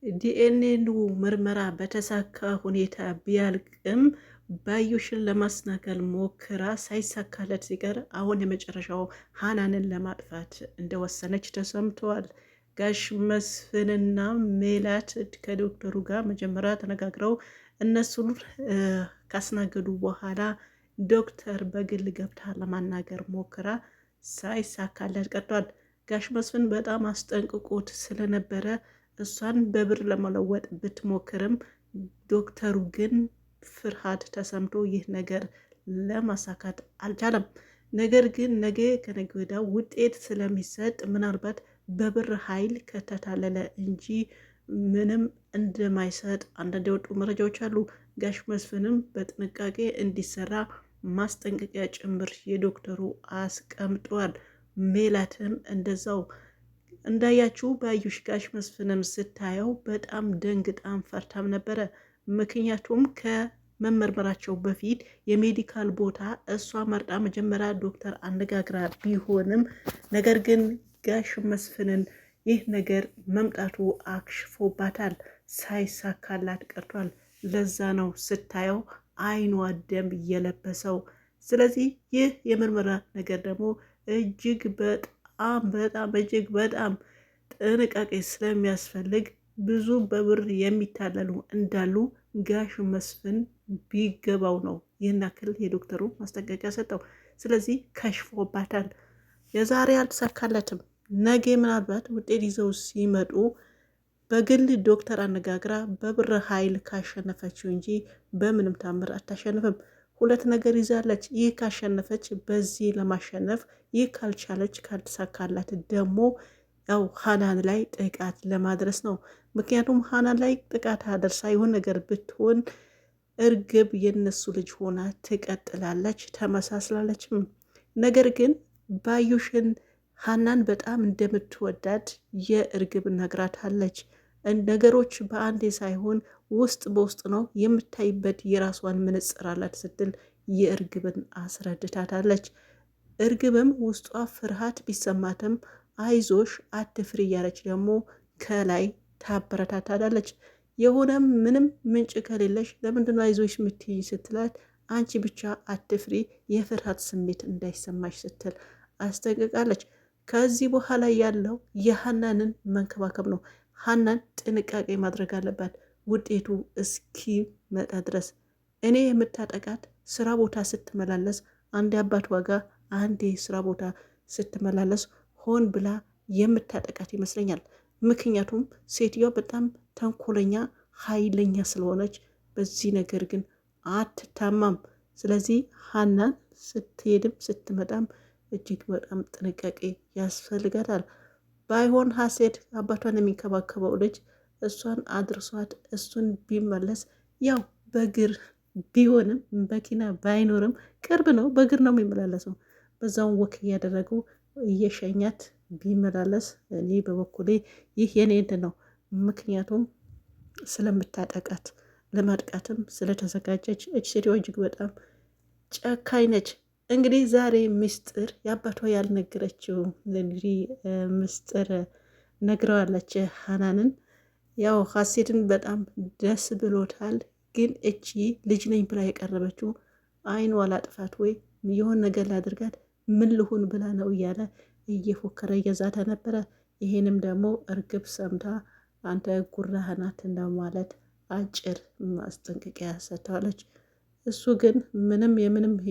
ዲኤንኤ ምርመራ በተሳካ ሁኔታ ቢያልቅም ባዩሽን ለማስናከል ሞክራ ሳይሳካለት ሲቀር አሁን የመጨረሻው ሃናንን ለማጥፋት እንደወሰነች ተሰምተዋል። ጋሽ መስፍንና ሜላት ከዶክተሩ ጋር መጀመሪያ ተነጋግረው እነሱን ካስናገዱ በኋላ ዶክተር በግል ገብታ ለማናገር ሞክራ ሳይሳካለት ቀርቷል። ጋሽ መስፍን በጣም አስጠንቅቆት ስለነበረ እሷን በብር ለመለወጥ ብትሞክርም ዶክተሩ ግን ፍርሃት ተሰምቶ ይህ ነገር ለማሳካት አልቻለም። ነገር ግን ነገ ከነገ ወዲያ ውጤት ስለሚሰጥ ምናልባት በብር ኃይል ከተታለለ እንጂ ምንም እንደማይሰጥ አንዳንድ የወጡ መረጃዎች አሉ። ጋሽ መስፍንም በጥንቃቄ እንዲሰራ ማስጠንቀቂያ ጭምር የዶክተሩ አስቀምጧል። ሜላትም እንደዛው እንዳያችሁ ባዩሽ ጋሽ መስፍንም ስታየው በጣም ደንግጣም ፈርታም ነበረ። ምክንያቱም ከመመርመራቸው በፊት የሜዲካል ቦታ እሷ መርጣ መጀመሪያ ዶክተር አነጋግራ ቢሆንም ነገር ግን ጋሽ መስፍንን ይህ ነገር መምጣቱ አክሽፎባታል። ሳይሳካላት ቀርቷል። ለዛ ነው ስታየው አይኗ ደም እየለበሰው። ስለዚህ ይህ የምርመራ ነገር ደግሞ እጅግ በጣም ጥንቃቄ ስለሚያስፈልግ ብዙ በብር የሚታለሉ እንዳሉ ጋሽ መስፍን ቢገባው ነው ይህን ያክል የዶክተሩ ማስጠንቀቂያ ሰጠው። ስለዚህ ከሽፎባታል። የዛሬ አልተሳካለትም። ነገ ምናልባት ውጤት ይዘው ሲመጡ በግል ዶክተር አነጋግራ በብር ኃይል ካሸነፈችው እንጂ በምንም ታምር አታሸንፍም። ሁለት ነገር ይዛለች። ይህ ካሸነፈች በዚህ ለማሸነፍ፣ ይህ ካልቻለች ካልተሳካላት ደግሞ ያው ሃናን ላይ ጥቃት ለማድረስ ነው። ምክንያቱም ሃናን ላይ ጥቃት አደርሳ ይሆን ነገር ብትሆን እርግብ የነሱ ልጅ ሆና ትቀጥላለች፣ ተመሳስላለችም። ነገር ግን ባዩሽን ሃናን በጣም እንደምትወዳድ የእርግብ ነግራታለች። ነገሮች በአንዴ ሳይሆን ውስጥ በውስጥ ነው የምታይበት፣ የራሷን መነጽር አላት ስትል የእርግብን አስረድታታለች። እርግብም ውስጧ ፍርሃት ቢሰማትም አይዞሽ አትፍሪ እያለች ደግሞ ከላይ ታበረታታለች። የሆነም ምንም ምንጭ ከሌለሽ ለምንድነው አይዞሽ የምትይ ስትላት አንቺ ብቻ አትፍሪ የፍርሃት ስሜት እንዳይሰማሽ ስትል አስጠንቅቃለች። ከዚህ በኋላ ያለው የሃናንን መንከባከብ ነው። ሃናን ጥንቃቄ ማድረግ አለባት ውጤቱ እስኪመጣ ድረስ። እኔ የምታጠቃት ስራ ቦታ ስትመላለስ አንዴ አባት ዋጋ አንዴ ስራ ቦታ ስትመላለስ ሆን ብላ የምታጠቃት ይመስለኛል። ምክንያቱም ሴትዮዋ በጣም ተንኮለኛ ኃይለኛ ስለሆነች በዚህ ነገር ግን አትታማም። ስለዚህ ሃናን ስትሄድም ስትመጣም እጅግ በጣም ጥንቃቄ ያስፈልጋታል። ባይሆን ሀሴት አባቷን የሚንከባከበው ልጅ እሷን አድርሷት እሱን ቢመለስ ያው በእግር ቢሆንም መኪና ባይኖርም ቅርብ ነው፣ በእግር ነው የሚመላለሰው። በዛውን ወክ እያደረጉ እየሸኛት ቢመላለስ እኔ በበኩሌ ይህ የኔ እንትን ነው። ምክንያቱም ስለምታጠቃት ለማጥቃትም ስለተዘጋጀች እች ሴትዮ እጅግ በጣም ጨካኝ ነች። እንግዲህ ዛሬ ምስጢር የአባቷ ያልነገረችው እንግዲህ ምስጢር ነግረዋለች ሃናንን። ያው ሀሴትን በጣም ደስ ብሎታል። ግን እቺ ልጅ ነኝ ብላ የቀረበችው አይኗ ላጥፋት ወይ የሆን ነገር ላድርጋት ምን ልሁን ብላ ነው እያለ እየፎከረ እየዛተ ነበረ። ይሄንም ደግሞ እርግብ ሰምታ አንተ ጉራህናት እንደማለት አጭር ማስጠንቀቂያ ሰጥተዋለች። እሱ ግን ምንም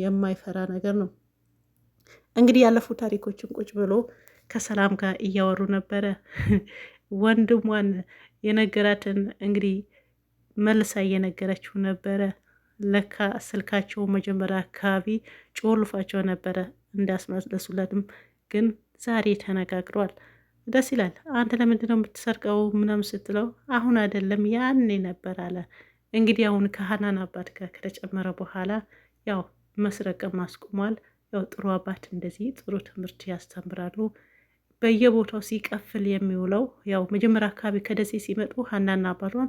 የማይፈራ ነገር ነው። እንግዲህ ያለፉ ታሪኮችን ቁጭ ብሎ ከሰላም ጋር እያወሩ ነበረ። ወንድሟን የነገራትን እንግዲህ መልሳ እየነገረችው ነበረ። ለካ ስልካቸው መጀመሪያ አካባቢ ጮልፋቸው ነበረ እንዳስመለሱለትም ግን ዛሬ ተነጋግሯል። ደስ ይላል። አንተ ለምንድን ነው የምትሰርቀው ምናምን ስትለው አሁን አይደለም ያኔ ነበር አለ። እንግዲህ አሁን ከሃናን አባት ጋር ከተጨመረ በኋላ ያው መስረቅም አስቁሟል። ያው ጥሩ አባት እንደዚህ ጥሩ ትምህርት ያስተምራሉ። በየቦታው ሲቀፍል የሚውለው ያው መጀመሪያ አካባቢ ከደሴ ሲመጡ ሃናና አባቷን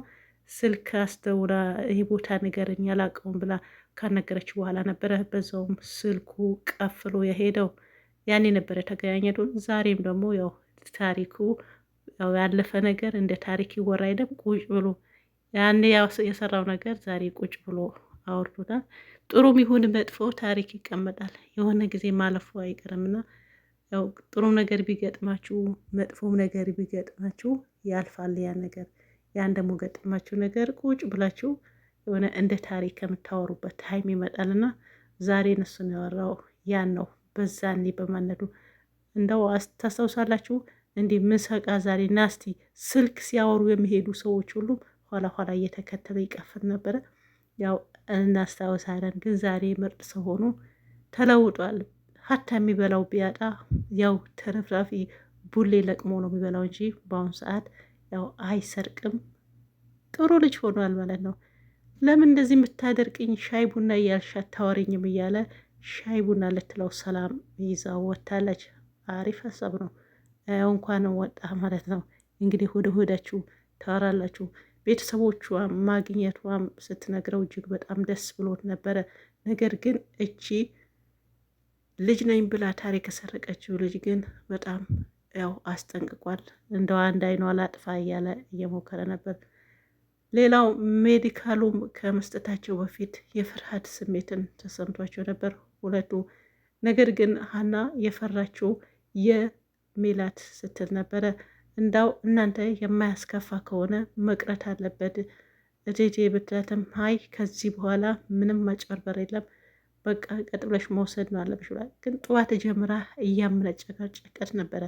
ስልክ አስተውላ ይህ ቦታ ንገረኝ አላውቀውም ብላ ካነገረች በኋላ ነበረ በዛውም ስልኩ ቀፍሎ የሄደው። ያኔ ነበረ ተገናኘቱ። ዛሬም ደግሞ ያው ታሪኩ ያው ያለፈ ነገር እንደ ታሪክ ይወራ አይደም። ቁጭ ብሎ ያኔ የሰራው ነገር ዛሬ ቁጭ ብሎ አውርቶታል። ጥሩም ይሁን መጥፎ ታሪክ ይቀመጣል። የሆነ ጊዜ ማለፉ አይቀርምና ያው ጥሩ ነገር ቢገጥማችሁ መጥፎም ነገር ቢገጥማችሁ ያልፋል ያ ነገር። ያን ደግሞ ገጥማችሁ ነገር ቁጭ ብላችሁ የሆነ እንደ ታሪክ ከምታወሩበት ታይም ይመጣልና ዛሬ እነሱን ያወራው ያን ነው። በዛኔ በማነዱ እንደው ታስታውሳላችሁ እንዲህ ምሰቃ ዛሬ ናስቲ ስልክ ሲያወሩ የሚሄዱ ሰዎች ሁሉም ኋላ ኋላ እየተከተለ ይቀፍር ነበረ። ያው እናስታውሳለን። ግን ዛሬ ምርጥ ሰው ሆኖ ተለውጧል። ሀታ የሚበላው ቢያጣ ያው ተረፍራፊ ቡሌ ለቅሞ ነው የሚበላው እንጂ በአሁኑ ሰዓት ያው አይሰርቅም። ጥሩ ልጅ ሆኗል ማለት ነው። ለምን እንደዚህ የምታደርቅኝ ሻይ ቡና እያልሽ አታወሪኝም እያለ ሻይ ቡና ልትለው ሰላም ይዛው ወታለች። አሪፍ ሀሳብ ነው። እንኳንም ወጣ ማለት ነው። እንግዲህ ወደ ሆዳችሁ ታወራላችሁ። ቤተሰቦቿ ማግኘቷም ስትነግረው እጅግ በጣም ደስ ብሎት ነበረ። ነገር ግን እቺ ልጅ ነኝ ብላ ታሪክ የሰረቀችው ልጅ ግን በጣም ያው አስጠንቅቋል። እንደው አንድ አይኗ ላጥፋ እያለ እየሞከረ ነበር። ሌላው ሜዲካሉም ከመስጠታቸው በፊት የፍርሃት ስሜትን ተሰምቷቸው ነበር ሁለቱ። ነገር ግን ሀና የፈራችው የሜላት ስትል ነበረ። እንዳው እናንተ የማያስከፋ ከሆነ መቅረት አለበት እቴቴ ብትላትም ሀይ ከዚህ በኋላ ምንም ማጭበርበር የለም በቃ ቀጥ ብለሽ መውሰድ ነው አለብሽ ብላ ግን ጠዋት ጀምራ እያመነጨቀጨቀች ነበረ።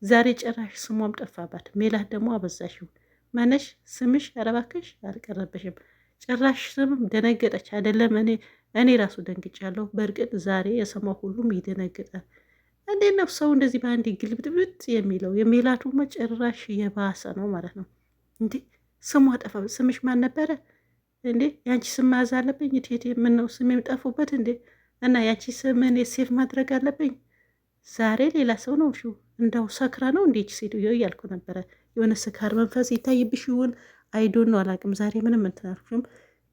ዛሬ ጭራሽ ስሟም ጠፋባት። ሜላት ደግሞ አበዛሽው። ማነሽ ስምሽ? ኧረ እባክሽ አልቀረበሽም። ጭራሽ ስምም ደነገጠች። አይደለም እኔ ራሱ ደንግጫለሁ። በእርግጥ ዛሬ የሰማው ሁሉም ይደነግጣል። እንዴት ነው ሰው እንደዚህ በአንድ ግልብጥብጥ የሚለው? የሜላቱ መጨራሽ የባሰ ነው ማለት ነው። እንዴ ስሟ ጠፋ። ስምሽ ማን ነበረ እንዴ? ያንቺ ስም መያዝ አለብኝ እቴቴ? ምን ነው ስም የምጠፉበት እንዴ? እና ያንቺ ስም እኔ ሴፍ ማድረግ አለብኝ? ዛሬ ሌላ ሰው ነው ሹ እንዳው ሰክራ ነው እንዴች ሴትዮ እያልኩ ነበረ። የሆነ ስካር መንፈስ ይታይብሽ ይሆን አይዶን ነው አላውቅም። ዛሬ ምንም እንትን አልኩሽም።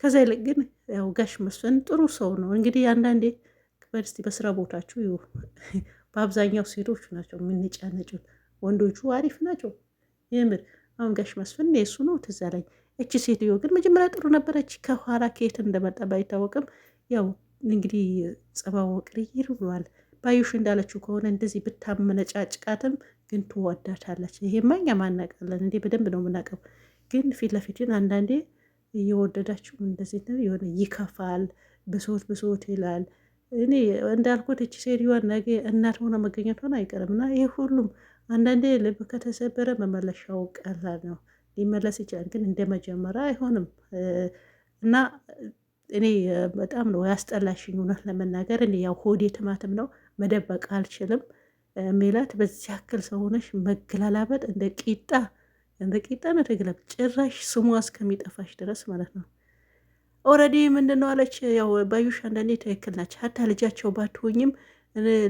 ከዛ ይልቅ ግን ያው ጋሽ መስፍን ጥሩ ሰው ነው። እንግዲህ አንዳንዴ በስቲ በስራ ቦታችሁ በአብዛኛው ሴቶች ናቸው የምንጫነጩት፣ ወንዶቹ አሪፍ ናቸው የምር። አሁን ጋሽ መስፍን የሱ ነው ትዝ አለኝ። እቺ ሴትዮ ግን መጀመሪያ ጥሩ ነበረች። ከኋላ ከየት እንደመጣ ባይታወቅም ያው እንግዲህ ጸባው ቅይር ብሏል። ባዩሽ እንዳለችው ከሆነ እንደዚህ ብታመነጫጭቃትም ግን ትወዳታለች። ይሄማ እኛ ማናቃለን እንዴ? በደንብ ነው የምናውቀው። ግን ፊት ለፊትን አንዳንዴ እየወደዳችሁ እንደዚህ የሆነ ይከፋል፣ ብሶት ይላል። እኔ እንዳልኩት እቺ ሴትዮዋን ነገ እናት ሆነ መገኘቷን አይቀርም እና ይህ ሁሉም አንዳንዴ ልብ ከተሰበረ መመለሻው ቀላል ነው። ሊመለስ ይችላል፣ ግን እንደ መጀመሪያ አይሆንም እና እኔ በጣም ነው ያስጠላሽኝ እውነት ለመናገር። እኔ ያው ሆዴ ትማትም ነው መደበቅ አልችልም። ሜላት በዚህ ያክል ሰው ሆነሽ መገላላበጥ እንደ ቂጣ ነው ተገለብ። ጭራሽ ስሟ እስከሚጠፋሽ ድረስ ማለት ነው። ኦልሬዲ ምንድን ነው አለች። ያው ባዩሽ አንዳንዴ ትክክል ናቸው። ሀታ ልጃቸው ባትሆኝም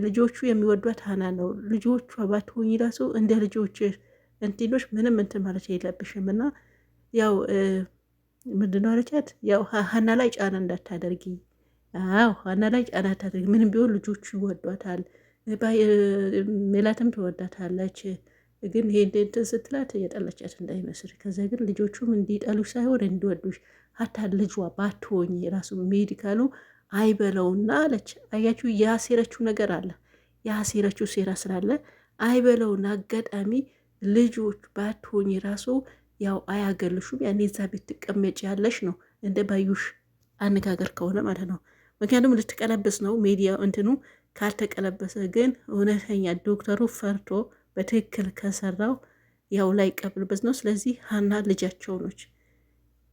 ልጆቹ የሚወዷት ሀና ነው። ልጆቿ ባትሆኝ ራሱ እንደ ልጆች እንትኖች ምንም እንትን ማለት የለብሽም እና ያው ምንድነው አለቻት። ያው ሀና ላይ ጫና እንዳታደርጊ። አዎ ሀና ላይ ጫና ታደርጊ። ምንም ቢሆን ልጆቹ ይወዷታል። ሜላትም ትወዳታለች። ግን ይሄ እንትን ስትላት የጠለቻት እንዳይመስል። ከዛ ግን ልጆቹም እንዲጠሉሽ ሳይሆን እንዲወዱሽ። ሀታ ልጇ ባትሆኝ የራሱ ሜዲካሉ አይበለውና አለች። አያችሁ ያሴረችው ነገር አለ። ያሴረችው ሴራ ስላለ አይበለውና አጋጣሚ ልጆች ባትሆኝ ራሱ ያው አያገልሹም። ያኔ እዛ ቤት ትቀመጭ ያለሽ ነው እንደ ባዩሽ አነጋገር ከሆነ ማለት ነው። ምክንያቱም ልትቀለበስ ነው ሜዲያ እንትኑ። ካልተቀለበሰ ግን እውነተኛ ዶክተሩ ፈርቶ በትክክል ከሰራው ያው ላይ ቀብልበት ነው። ስለዚህ ሀና ልጃቸው ነች።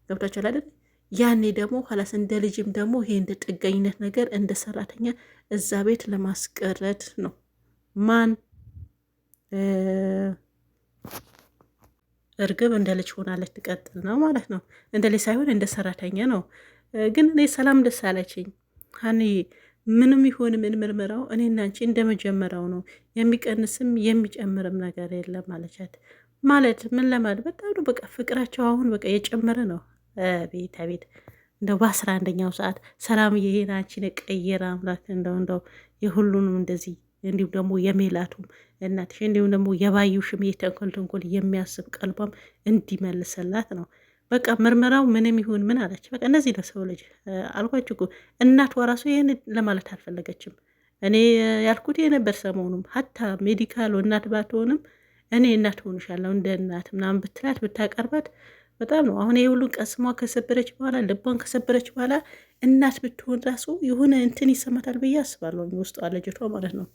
ገብታችኋል አይደል? ያኔ ደግሞ ኋላስ እንደ ልጅም ደግሞ ይሄ እንደ ጥገኝነት ነገር እንደ ሰራተኛ እዛ ቤት ለማስቀረት ነው። ማን እርግብ እንደ ልጅ ሆና ልትቀጥል ነው ማለት ነው። እንደ ልጅ ሳይሆን እንደ ሰራተኛ ነው። ግን እኔ ሰላም ደስ አለችኝ። ሀኒ ምንም ይሁን ምን ምርመራው እኔና አንቺ እንደመጀመሪያው ነው። የሚቀንስም የሚጨምርም ነገር የለም አለቻት። ማለት ምን ለማለት በጣም ነው በቃ ፍቅራቸው አሁን በቃ የጨመረ ነው። ቤት አቤት እንደው በ11ኛው ሰዓት ሰላም ይሄን አንቺን ቀየረ አምላክ እንደው የሁሉንም እንደዚህ እንዲሁም ደግሞ የሜላቱም እናትሽ እንዲሁም ደግሞ የባዩሽም የተንኮል የሚያስብ ቀልቧም እንዲመልሰላት ነው። በቃ ምርመራው ምንም ይሁን ምን አለች። በቃ እነዚህ ነው ሰው ልጅ አልኳችሁ እኮ እናቷ ራሱ ይህን ለማለት አልፈለገችም። እኔ ያልኩት የነበር ሰሞኑም ሀታ ሜዲካሉ እናት ባትሆንም እኔ እናት ሆንሻለሁ እንደ እናት ምናምን ብትላት ብታቀርባት በጣም ነው። አሁን የሁሉ ቀስሟ ከሰበረች በኋላ ልቧን ከሰበረች በኋላ እናት ብትሆን ራሱ የሆነ እንትን ይሰማታል ብዬ አስባለሁ። ውስጧ ልጅቷ ማለት ነው።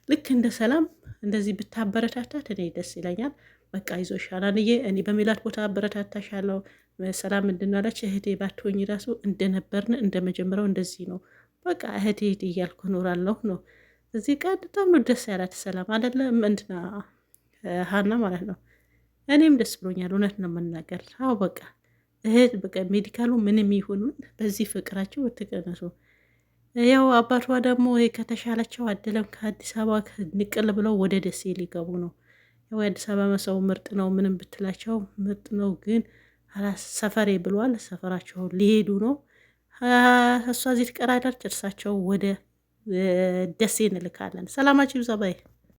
ልክ እንደ ሰላም እንደዚህ ብታበረታታት እኔ ደስ ይለኛል። በቃ ይዞሽ አናንዬ እኔ በሜላት ቦታ አበረታታሻለሁ። ሰላም እንድናለች እህቴ ባትሆኝ ራሱ እንደነበርን እንደመጀመሪያው እንደዚህ ነው በቃ እህቴ እያልኩ እኖራለሁ ነው። እዚህ ቀን በጣም ነው ደስ ያላት ሰላም አይደለ እንትና ሀና ማለት ነው። እኔም ደስ ብሎኛል እውነት ነው መናገር። አዎ በቃ እህት በቃ ሜዲካሉ ምንም ይሁኑን በዚህ ፍቅራቸው ብትቀነሱ። ያው አባቷ ደግሞ ከተሻላቸው አደለም ከአዲስ አበባ ንቅል ብለው ወደ ደሴ ሊገቡ ነው። ያው የአዲስ አበባ ሰው ምርጥ ነው ምንም ብትላቸው ምርጥ ነው፣ ግን ሰፈሬ ብሏል። ሰፈራቸው ሊሄዱ ነው። እሷ እዚህ ትቀራለች፣ እርሳቸው ወደ ደሴ እንልካለን። ሰላማችሁ ይብዛ ባይ